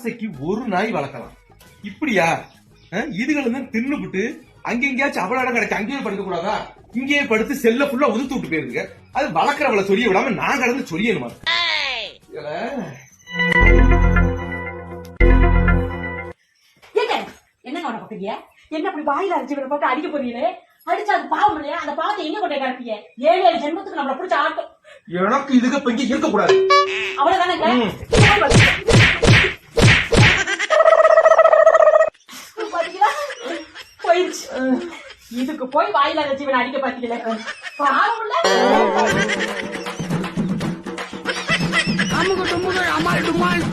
ஆசைக்கு ஒரு நாய் வளர்க்கலாம். இப்படியா? இதுகளை தின்னுபிட்டு அங்க எங்கேயாச்சும் அவ்வளவு இடம் கிடைக்கும், அங்கேயே படுக்க கூடாதா? இங்கேயே படுத்து செல்ல ஃபுல்லா உதுத்து விட்டு போயிருங்க. அது வளர்க்கறவளை சொல்லிய விடாம நான் கடந்து சொல்லியணுமா? என்னங்க உன பக்கீங்க? என்ன அப்படி வாயில அரைச்சி போட்டு அடிக்க போறீங்களே? அடிச்சா அது பாவம் இல்லையா? அந்த பாவத்தை எங்க கொண்டே கிடப்பீங்க? 7 ஜென்மத்துக்கு நம்மள பிடிச்ச ஆட்டம். எனக்கு இதுக்கு இப்ப இங்க இருக்க கூடாது. அவ்வளவுதானங்க. போயிடுச்சு. இதுக்கு போய் வாயில அரைச்சி அடிக்க பாத்தீங்களே, பாவம் இல்ல. அம்முக்கு டும்முக்கு அம்மாள் டும்மாள்.